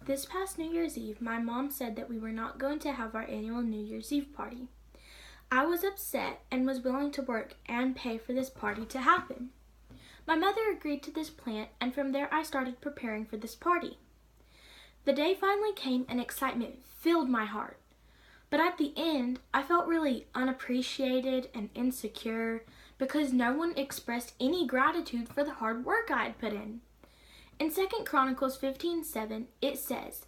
This past New Year's Eve, my mom said that we were not going to have our annual New Year's Eve party. I was upset and was willing to work and pay for this party to happen. My mother agreed to this plan, and from there I started preparing for this party. The day finally came and excitement filled my heart. But at the end, I felt really unappreciated and insecure because no one expressed any gratitude for the hard work I had put in. In 2 Chronicles 15:7, it says,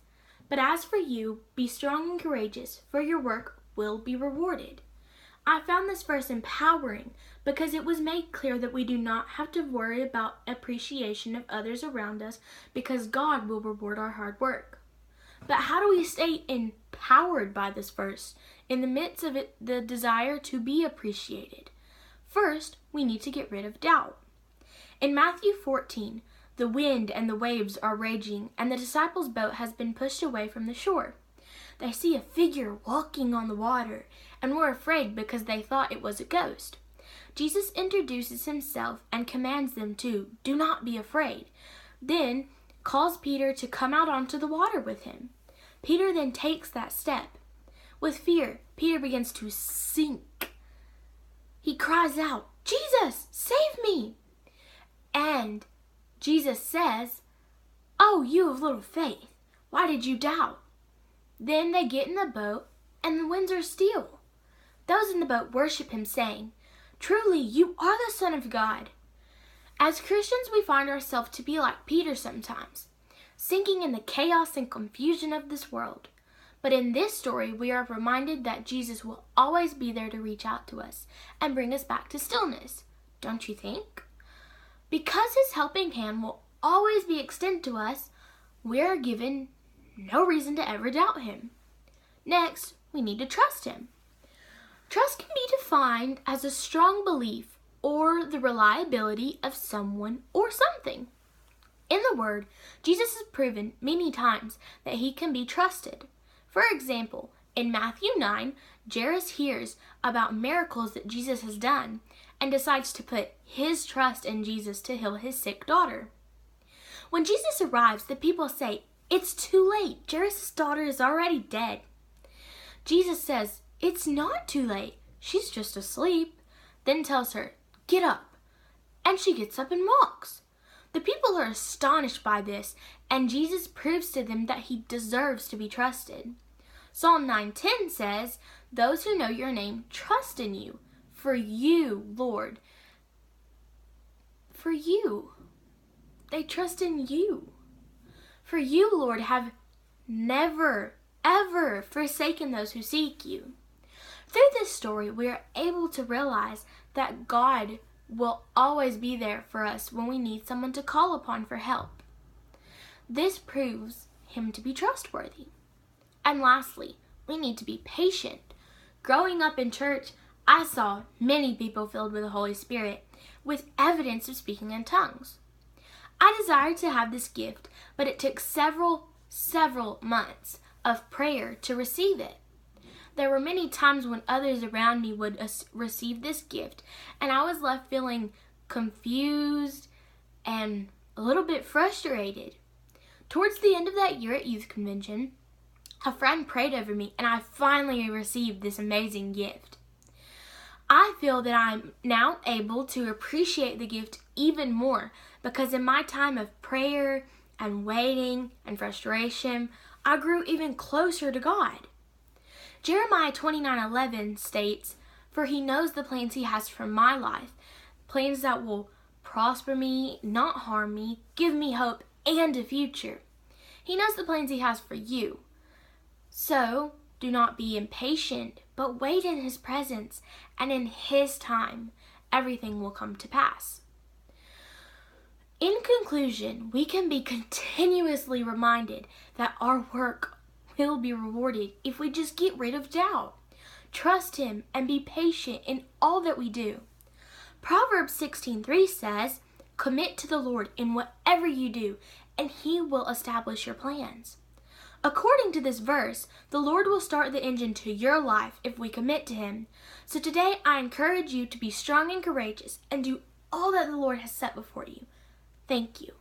"But as for you, be strong and courageous, for your work will be rewarded." I found this verse empowering because it was made clear that we do not have to worry about appreciation of others around us because God will reward our hard work. But how do we stay empowered by this verse in the midst of the desire to be appreciated? First, we need to get rid of doubt. In Matthew 14, the wind and the waves are raging, and the disciples' boat has been pushed away from the shore. They see a figure walking on the water and were afraid because they thought it was a ghost. Jesus introduces himself and commands them to do not be afraid. Then calls Peter to come out onto the water with him. Peter then takes that step. With fear, Peter begins to sink. He cries out, "Jesus, save me!" And Jesus says, "Oh, you of little faith, why did you doubt?" Then they get in the boat, and the winds are still. Those in the boat worship him, saying, "Truly, you are the Son of God." As Christians, we find ourselves to be like Peter sometimes, sinking in the chaos and confusion of this world. But in this story, we are reminded that Jesus will always be there to reach out to us and bring us back to stillness. Don't you think? Because his helping hand will always be extended to us, we are given no reason to ever doubt him. Next, we need to trust him. Trust can be defined as a strong belief or the reliability of someone or something. In the Word, Jesus has proven many times that he can be trusted. For example, in Matthew 9, Jairus hears about miracles that Jesus has done and decides to put his trust in Jesus to heal his sick daughter. When Jesus arrives, the people say, "It's too late. Jairus' daughter is already dead." Jesus says, "It's not too late. She's just asleep." Then tells her, "Get up." And she gets up and walks. The people are astonished by this, and Jesus proves to them that he deserves to be trusted. Psalm 9:10 says, "Those who know your name trust in you. For you, Lord, for you. They trust in you. For you, Lord, have never, ever forsaken those who seek you." Through this story, we are able to realize that God will always be there for us when we need someone to call upon for help. This proves him to be trustworthy. And lastly, we need to be patient. Growing up in church, I saw many people filled with the Holy Spirit with evidence of speaking in tongues. I desired to have this gift, but it took several months of prayer to receive it. There were many times when others around me would receive this gift, and I was left feeling confused and a little bit frustrated. Towards the end of that year at youth convention, a friend prayed over me, and I finally received this amazing gift. I feel that I'm now able to appreciate the gift even more because in my time of prayer and waiting and frustration, I grew even closer to God. Jeremiah 29:11 states, "For he knows the plans he has for my life, plans that will prosper me, not harm me, give me hope and a future." He knows the plans he has for you. So, do not be impatient, but wait in his presence, and in his time, everything will come to pass. In conclusion, we can be continuously reminded that our work will be rewarded if we just get rid of doubt. Trust him and be patient in all that we do. Proverbs 16:3 says, "Commit to the Lord in whatever you do, and he will establish your plans." According to this verse, the Lord will start the engine to your life if we commit to him. So today I encourage you to be strong and courageous and do all that the Lord has set before you. Thank you.